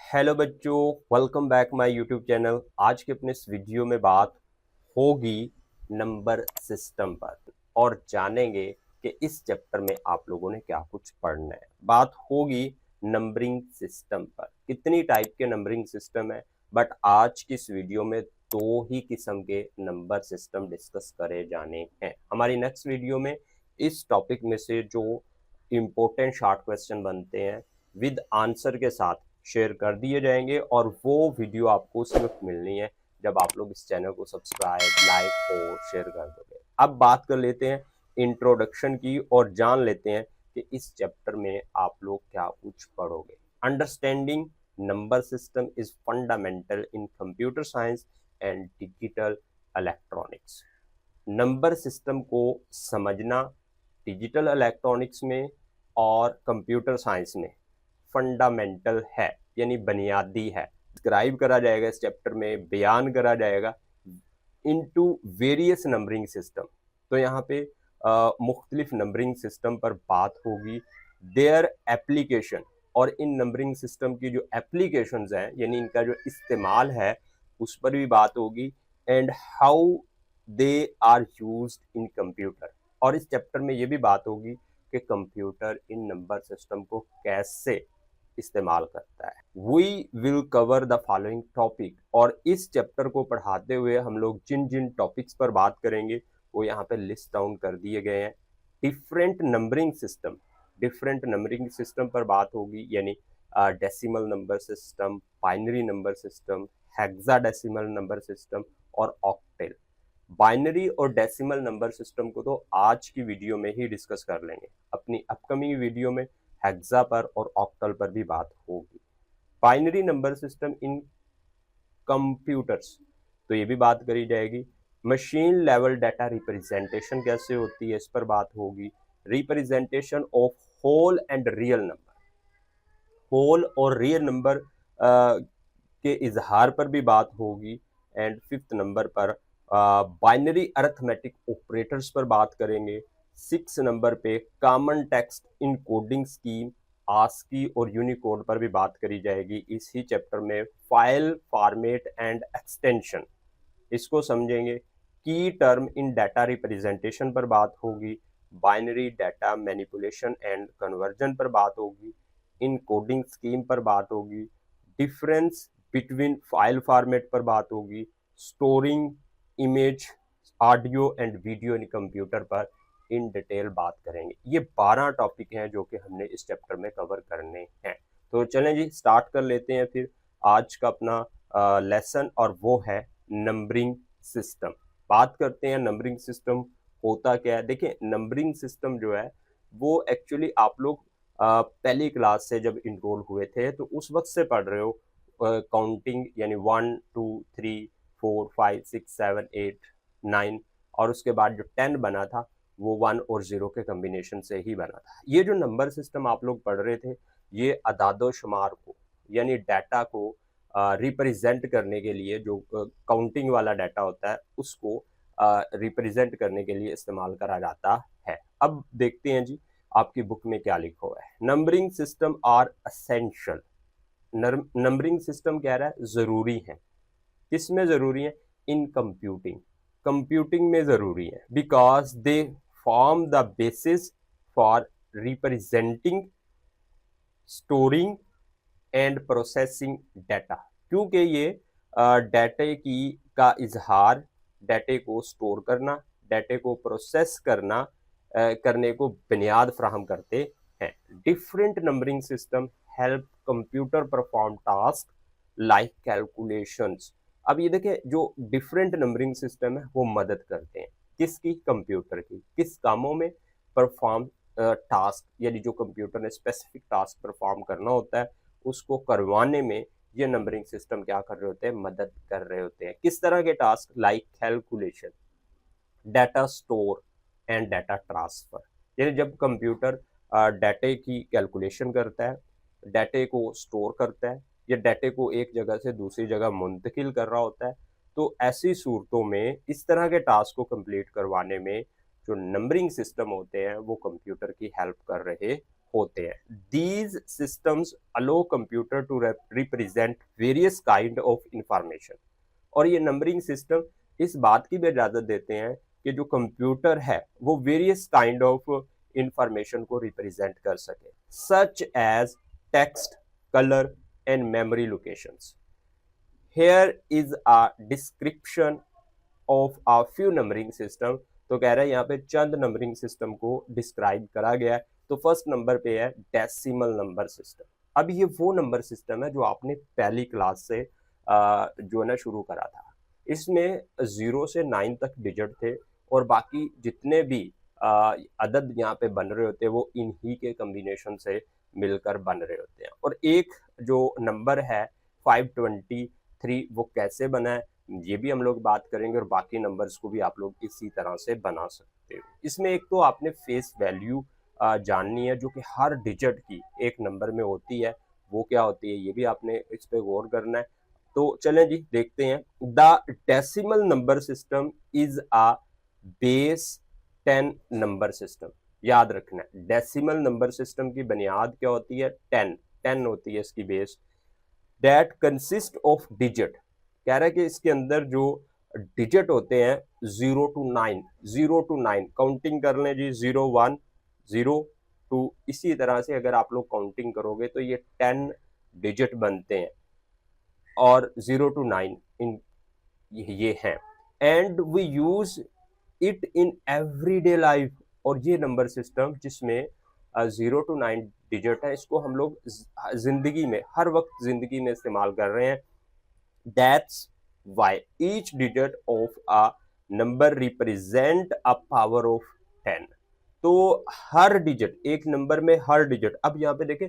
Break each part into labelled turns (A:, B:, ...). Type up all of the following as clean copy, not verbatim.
A: Hello बच्चों, welcome back my YouTube channel. आज के अपने इस वीडियो में बात होगी नंबर सिस्टम पर और जानेंगे कि इस चैप्टर में आप लोगों ने क्या कुछ पढ़ना है। बात होगी नंबरिंग सिस्टम पर। कितनी टाइप के नंबरिंग सिस्टम है, बट आज की इस वीडियो में दो ही किस्म के नंबर सिस्टम डिस्कस करे जाने हैं। हमारी नेक्स्ट वीडियो में इस टॉपिक में से जो इम्पोर्टेंट शॉर्ट क्वेश्चन बनते हैं विद आंसर के साथ शेयर कर दिए जाएंगे और वो वीडियो आपको उस वक्त मिलनी है जब आप लोग इस चैनल को सब्सक्राइब, लाइक और शेयर कर दोगे। अब बात कर लेते हैं इंट्रोडक्शन की और जान लेते हैं कि इस चैप्टर में आप लोग क्या कुछ पढ़ोगे। Understanding number system is fundamental in computer science and digital electronics. Number system को समझना डिजिटल इलेक्ट्रॉनिक्स में और कंप्यूटर साइंस में फंडामेंटल है, यानी बुनियादी है। डिस्क्राइब करा जाएगा इस चैप्टर में, बयान करा जाएगा इनटू वेरियस नंबरिंग सिस्टम। तो यहाँ पे मुख्तलिफ नंबरिंग सिस्टम पर बात होगी, देयर एप्लीकेशन, और इन नंबरिंग सिस्टम की जो एप्लीकेशंस हैं यानी इनका जो इस्तेमाल है उस पर भी बात होगी, and how they are used in computer. और इस चैप्टर में ये भी बात होगी कि कंप्यूटर इन नंबर सिस्टम को कैसे इस्तेमाल करता है। We will cover the following topic, और इस चैप्टर को पढ़ाते हुए हम लोग जिन जिन टॉपिक्स पर बात करेंगे वो यहाँ पे लिस्ट डाउन कर दिए गए हैं। Different numbering system, different numbering system पर बात होगी, यानी decimal number system, binary number system, hexadecimal number system और ऑक्टेल। बाइनरी और डेसिमल नंबर सिस्टम को तो आज की वीडियो में ही डिस्कस कर लेंगे। अपनी अपकमिंग वीडियो में हेक्सा पर और ऑक्टल पर भी बात होगी। Binary number system in computers, तो ये भी बात करी जाएगी। मशीन लेवल डाटा रिप्रेजेंटेशन कैसे होती है इस पर बात होगी। Representation of whole and real number, whole और रियल नंबर के इजहार पर भी बात होगी। एंड फिफ्थ नंबर पर बाइनरी अरिथमेटिक ऑपरेटर्स पर बात करेंगे। सिक्स नंबर पे common text encoding scheme ASCII और यूनिकोड पर भी बात करी जाएगी इसी चैप्टर में। फाइल फॉर्मेट एंड एक्सटेंशन, इसको समझेंगे। की टर्म इन डाटा रिप्रेजेंटेशन पर बात होगी। Binary data manipulation and conversion पर बात होगी। इनकोडिंग स्कीम पर बात होगी। डिफरेंस बिटवीन फाइल फॉर्मेट पर बात होगी। Storing image, audio and video in computer पर इन डिटेल बात करेंगे। ये 12 टॉपिक हैं जो कि हमने इस चैप्टर में कवर करने हैं। तो चलें जी, स्टार्ट कर लेते हैं फिर आज का अपना लेसन, और वो है नंबरिंग सिस्टम। बात करते हैं नंबरिंग सिस्टम होता क्या है। देखिए, नंबरिंग सिस्टम जो है वो एक्चुअली आप लोग पहली क्लास से जब इनरोल हुए थे तो उस वक्त से पढ़ रहे हो। काउंटिंग यानी 1 2 3 4 5 6 7 8 9, और उसके बाद जो 10 बना था वो 1 और 0 के कम्बिनेशन से ही बना था। ये जो नंबर सिस्टम आप लोग पढ़ रहे थे ये अदादो शुमार को यानी डाटा को रिप्रेजेंट करने के लिए, जो काउंटिंग वाला डाटा होता है उसको रिप्रेजेंट करने के लिए इस्तेमाल करा जाता है। अब देखते हैं जी आपकी बुक में क्या लिखा हुआ है। Numbering system are essential. Numbering system कह रहा है जरूरी है। किस में जरूरी है? इन कंप्यूटिंग, कंप्यूटिंग में जरूरी है। Because they form the basis for representing, storing and processing data. क्योंकि ये डाटे की का इजहार, डाटे को स्टोर करना, डाटे को प्रोसेस करना करने को बुनियाद फ्राहम करते हैं। Different numbering system help computer perform task like calculations. अब ये देखिए, जो डिफरेंट नंबरिंग सिस्टम है वो मदद करते हैं किसकी? कंप्यूटर की। किस कामों में? परफॉर्म टास्क, यानी जो कंप्यूटर ने स्पेसिफिक टास्क परफॉर्म करना होता है उसको करवाने में ये नंबरिंग सिस्टम क्या कर रहे होते हैं? मदद कर रहे होते हैं। किस तरह के task? Like calculation, data store and data transfer. यानी जब कंप्यूटर डाटे की कैलकुलेशन करता है, डाटे को स्टोर करता है या डाटे को एक जगह से दूसरी जगह मुंतकिल कर रहा होता है, तो ऐसी सूरतों में इस तरह के टास्क को कंप्लीट करवाने में जो नंबरिंग सिस्टम होते हैं वो कंप्यूटर की हेल्प कर रहे होते हैं। These systems allow computer to represent various kind of information. और ये नंबरिंग सिस्टम इस बात की भी इजाजत देते हैं कि जो कंप्यूटर है वो वेरियस काइंड ऑफ इंफॉर्मेशन को रिप्रेजेंट कर सके, such as text, colour and memory locations. Here is a description of a few numbering system। तो कह रहा है यहाँ पे चंद नंबरिंग सिस्टम को डिस्क्राइब करा गया है। तो फर्स्ट नंबर पे है डेसिमल नंबर सिस्टम। अब ये वो नंबर सिस्टम है जो आपने पहली क्लास से जो है ना शुरू करा था। इसमें 0 से 9 तक डिजिट थे और बाकी जितने भी अदद यहाँ पे बन रहे होते हैं वो इन्हीं के कम्बिनेशन से मिलकर बन रहे होते हैं। और एक जो नंबर है 523 वो कैसे बना है ये भी हम लोग बात करेंगे और बाकी नंबर्स को भी आप लोग इसी तरह से बना सकते हो। इसमें एक तो आपने फेस वैल्यू जाननी है जो कि हर डिजिट की एक नंबर में होती है, वो क्या होती है ये भी आपने इस पे गौर करना है। तो चलें जी देखते हैं। The decimal number system is a base 10 number system. याद रखना है डेसिमल नंबर सिस्टम की बुनियाद क्या होती है, 10 होती है इसकी base. That consist of digit, कह रहा है कि इसके अंदर जो डिजिट होते हैं 0 to 9, 0 to 9 काउंटिंग कर लें जी, 0 1 0 2, इसी तरह से अगर आप लोग काउंटिंग करोगे तो ये 10 डिजिट बनते हैं और 0 to 9 इन ये हैं। And we use it in everyday life. और ये नंबर सिस्टम जिसमें 0 to 9 डिजिट है इसको हम लोग जिंदगी में हर वक्त जिंदगी में इस्तेमाल कर रहे हैं। That's why each digit of a number represent a power of 10। तो हर डिजिट एक नंबर में हर डिजिट, अब यहाँ पे देखें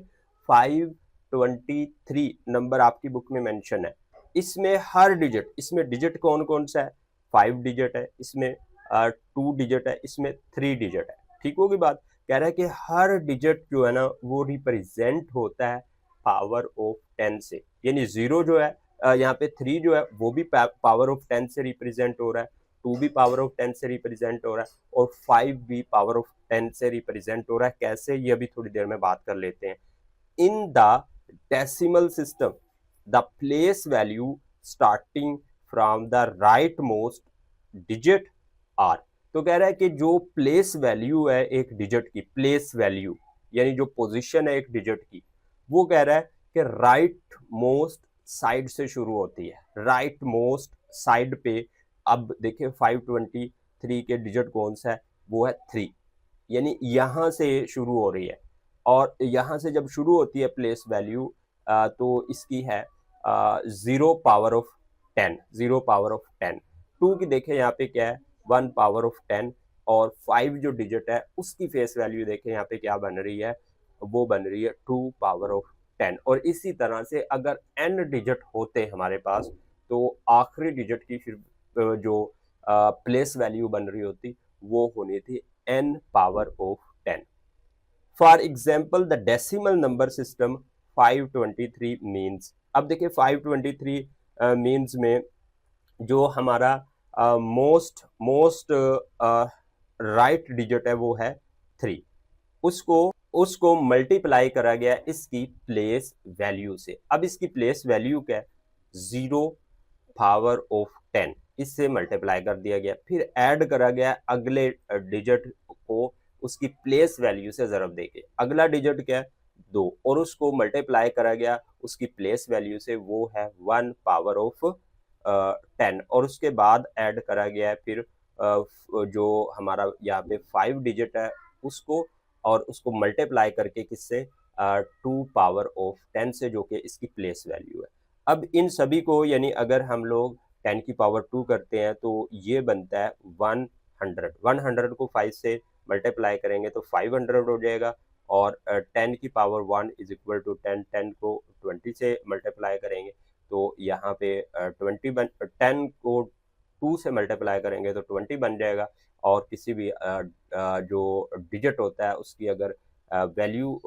A: 523 नंबर आपकी बुक में मेंशन है, इसमें हर डिजिट, इसमें डिजिट कौन कौन सा है, 5 डिजिट है, इसमें 2 डिजिट है, इसमें 3 डिजिट है। ठीक होगी बात। कह रहा है कि हर डिजिट जो है ना वो रिप्रेजेंट होता है पावर ऑफ 10 से, यानी 0 जो है यहाँ पे 3 जो है वो भी पावर ऑफ 10 से रिप्रेजेंट हो रहा है, 2 भी पावर ऑफ 10 से रिप्रेजेंट हो रहा है और 5 भी पावर ऑफ 10 से रिप्रेजेंट हो रहा है। कैसे, ये अभी थोड़ी देर में बात कर लेते हैं। In the decimal system the place value starting from the right most digit are. तो कह रहा है कि जो प्लेस वैल्यू है एक डिजिट की, प्लेस वैल्यू यानी जो पोजीशन है एक डिजिट की, वो कह रहा है कि राइट मोस्ट साइड से शुरू होती है, राइट मोस्ट साइड पे। अब देखिए 523 के डिजिट कौन सा है, वो है 3, यानी यहां से शुरू हो रही है और यहां से जब शुरू होती है प्लेस वैल्यू तो इसकी है 0 पावर ऑफ 10, 0 पावर ऑफ 10। 2 की देखें यहाँ पे क्या है 1 पावर ऑफ 10 और 5 जो डिजिट है उसकी फेस वैल्यू देखें यहाँ पे क्या बन रही है, वो बन रही है 2 पावर ऑफ 10। और इसी तरह से अगर n डिजिट होते हमारे पास तो आखिरी डिजिट की फिर जो प्लेस वैल्यू बन रही होती वो होनी थी n power of 10। For example the decimal number system 523 means. अब देखिए 523 मीन्स में जो हमारा मोस्ट मोस्ट राइट डिजिट है वो है 3, उसको उसको मल्टीप्लाई करा गया इसकी प्लेस वैल्यू से। अब इसकी प्लेस वैल्यू क्या है, 0 पावर ऑफ 10, इससे मल्टीप्लाई कर दिया गया, फिर ऐड करा गया अगले डिजिट को उसकी प्लेस वैल्यू से ज़रब देके। अगला डिजिट क्या है 2 और उसको मल्टीप्लाई करा गया उसकी प्लेस वैल्यू से, वो है 1 पावर ऑफ 10 और उसके बाद ऐड करा गया है फिर जो हमारा यहाँ पे 5 डिजिट है उसको और उसको मल्टीप्लाई करके किससे 2 पावर ऑफ 10 से, जो कि इसकी प्लेस वैल्यू है। अब इन सभी को यानी अगर हम लोग 10 की पावर 2 करते हैं तो ये बनता है 100। 100 को 5 से मल्टीप्लाई करेंगे तो 500 हो जाएगा और 10 की पावर 1 इज इक्वल टू 10, 10 को 20 से मल्टीप्लाई करेंगे तो यहाँ पे 10 को 2 से मल्टीप्लाई करेंगे तो 20 बन जाएगा। और किसी भी जो डिजिट होता है उसकी अगर वैल्यू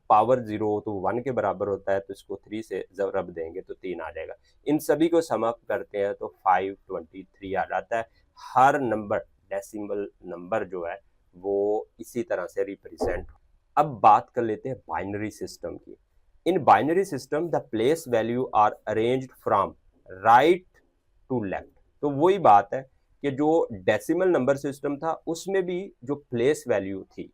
A: पावर 0 हो तो 1 के बराबर होता है तो इसको 3 से ज़रब देंगे तो 3 आ जाएगा। इन सभी को सम अप करते हैं तो 523 आ जाता है। हर नंबर डेसिमल नंबर जो है वो इसी तरह से रिप्रेजेंट अब बात कर लेते हैं बाइनरी सिस्टम की। In binary system the place value are arranged from right to left. तो वही बात है कि जो डेसिमल नंबर सिस्टम था उसमें भी जो प्लेस वैल्यू थी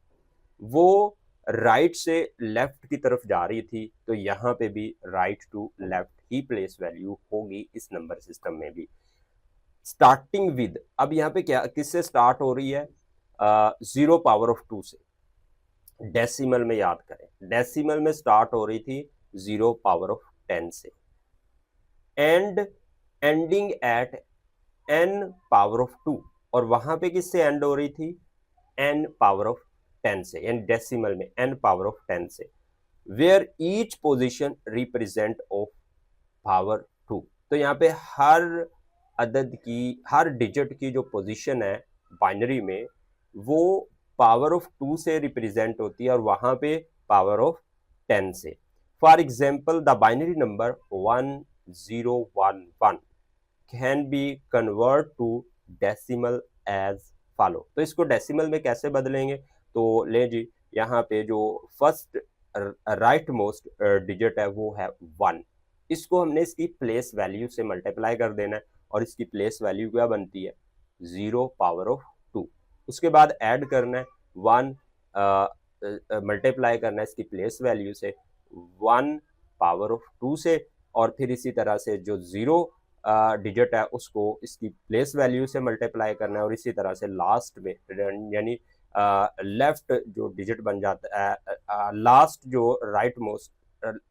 A: वो राइट से लेफ्ट की तरफ जा रही थी, तो यहाँ पे भी राइट टू लेफ्ट ही प्लेस वैल्यू होगी इस नंबर सिस्टम में भी। स्टार्टिंग विद, अब यहाँ पे क्या किससे स्टार्ट हो रही है? 0 पावर ऑफ 2 से। डेसिमल में याद करें, डेसिमल में स्टार्ट हो रही थी 0 पावर ऑफ 10 से, एंड एंडिंग एट n 2, और वहां पे किससे एंड हो रही थी? n 10 से, यानी डेसिमल में n 10 से, where each position represent of power 2। तो यहाँ पे हर अदद की, हर डिजिट की जो पोजीशन है बाइनरी में वो पावर ऑफ 2 से रिप्रेजेंट होती है और वहां पे पावर ऑफ 10 से। For example the binary number 1011 can be convert to decimal as follow. तो इसको डेसिमल में कैसे बदलेंगे? तो ले जी, यहाँ पे जो फर्स्ट राइट मोस्ट डिजिट है वो है 1, इसको हमने इसकी प्लेस वैल्यू से मल्टीप्लाई कर देना है और इसकी प्लेस वैल्यू क्या बनती है? 0 पावर ऑफ 2। उसके बाद ऐड करना है 1, मल्टीप्लाई करना है इसकी प्लेस वैल्यू से 1 पावर ऑफ 2 से, और फिर इसी तरह से जो 0 डिजिट है उसको इसकी प्लेस वैल्यू से मल्टीप्लाई करना है, और इसी तरह से लास्ट में यानी लेफ्ट जो डिजिट बन जाता है, लास्ट जो राइट मोस्ट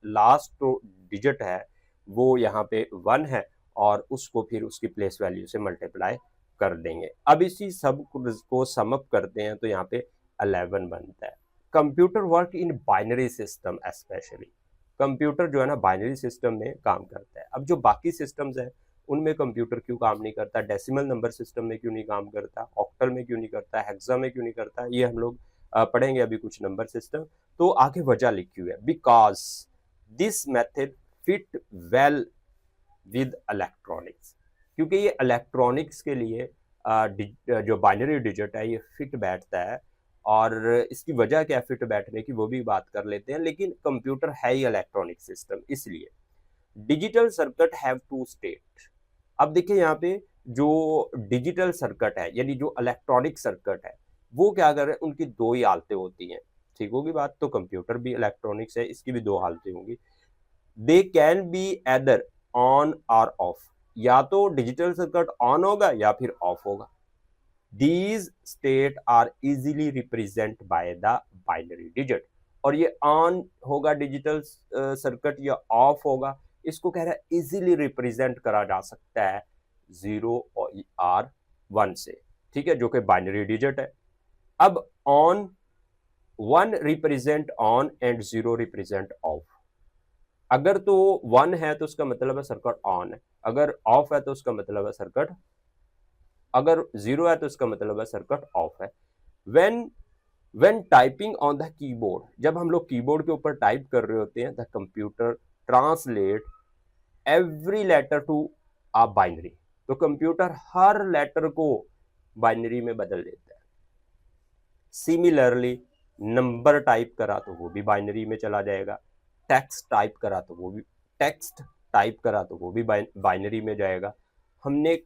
A: लास्ट जो डिजिट है वो यहाँ पे 1 है, और उसको फिर उसकी प्लेस वैल्यू से मल्टीप्लाई कर देंगे। अब इसी सब को सम अप करते हैं तो यहाँ पे 11 बनता है। Computer work in binary system, specially computer जो है ना बाइनरी सिस्टम में काम करता है। अब जो बाकी सिस्टम्स हैं उनमें कंप्यूटर क्यों काम नहीं करता? डेसिमल नंबर सिस्टम में क्यों नहीं काम करता? ऑक्टल में क्यों नहीं करता? हेक्सा में क्यों नहीं करता? ये हम लोग पढ़ेंगे अभी कुछ नंबर सिस्टम। तो आगे वजह लिखी हुई है, because this method fit well with electronics, क्योंकि ये इलेक्ट्रॉनिक्स के लिए जो बाइनरी डिजिट है ये फिट बैठता है। और इसकी वजह क्या फिट बैठने की वो भी बात कर लेते हैं, लेकिन कंप्यूटर है ही इलेक्ट्रॉनिक सिस्टम, इसलिए digital circuit have two state. अब देखिए यहाँ पे जो डिजिटल सर्किट है यानी जो इलेक्ट्रॉनिक सर्किट है वो क्या कर रहे हैं, उनकी दो ही हालतें होती हैं। ठीक होगी बात? तो कंप्यूटर भी इलेक्ट्रॉनिक्स है, इसकी भी दो हालतें होंगी। They can be either on और ऑफ, या तो डिजिटल सर्किट ऑन होगा या फिर ऑफ होगा। These state are easily represented by the binary digit, और ये ऑन होगा डिजिटल सर्किट या ऑफ होगा, इसको कह रहा है इजीली रिप्रेजेंट करा जा सकता है 0 और 1 से, ठीक है, जो कि बाइनरी डिजिट है। अब on 1 represent on and 0 represent of. अगर तो 1 है तो उसका मतलब है सर्किट ऑन है, अगर ऑफ है तो उसका मतलब है सर्किट, अगर 0 है तो इसका मतलब है सर्किट ऑफ है। When typing on the keyboard, जब हम लोग कीबोर्ड के ऊपर टाइप कर रहे होते हैं, the computer translate every letter to a binary. तो कंप्यूटर हर लेटर को बाइनरी में बदल देता है। सिमिलरली नंबर टाइप करा तो वो भी बाइनरी में चला जाएगा, टेक्स्ट टाइप करा तो वो भी बाइनरी में जाएगा। हमने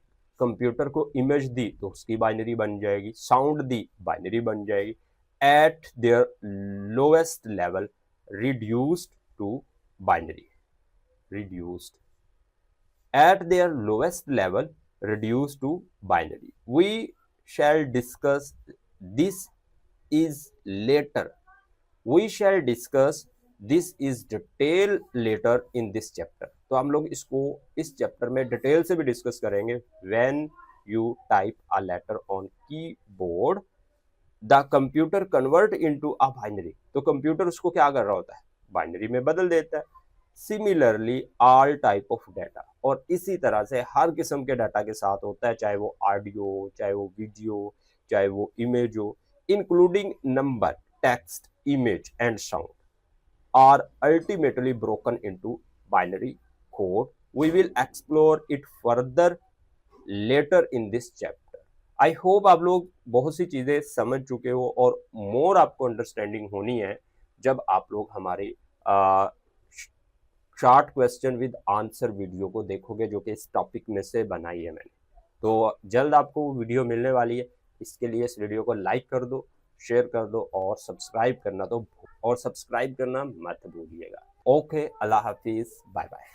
A: कंप्यूटर को इमेज दी तो उसकी बाइनरी बन जाएगी, साउंड दी बाइनरी बन जाएगी। At their lowest level reduced to binary, reduced at their lowest level reduced to binary. We shall discuss this is later, we shall discuss this is detail later in this chapter। तो हम लोग इसको इस chapter में detail से भी discuss करेंगे। when you type a letter on keyboard the computer convert into a binary, तो कंप्यूटर उसको क्या कर रहा होता है? बाइनरी में बदल देता है। Similarly all type of data, और इसी तरह से हर किस्म के डाटा के साथ होता है, चाहे वो ऑडियो, चाहे वो वीडियो, चाहे वो इमेज हो, including number, text, image and sound are ultimately broken into binary code. We will explore it further later in this chapter. I hope आप लोग बहुत सी चीजें समझ चुके हो और मोर आपको अंडरस्टैंडिंग होनी है जब आप लोग हमारे short question with answer video को देखोगे, जो कि इस टॉपिक में से बनाई है मैंने। तो जल्द आपको वो वीडियो मिलने वाली है। इसके लिए इस वीडियो को लाइक कर दो, शेयर कर दो और सब्सक्राइब करना मत भूलिएगा। ओके, अल्लाह हाफिज, बाय बाय।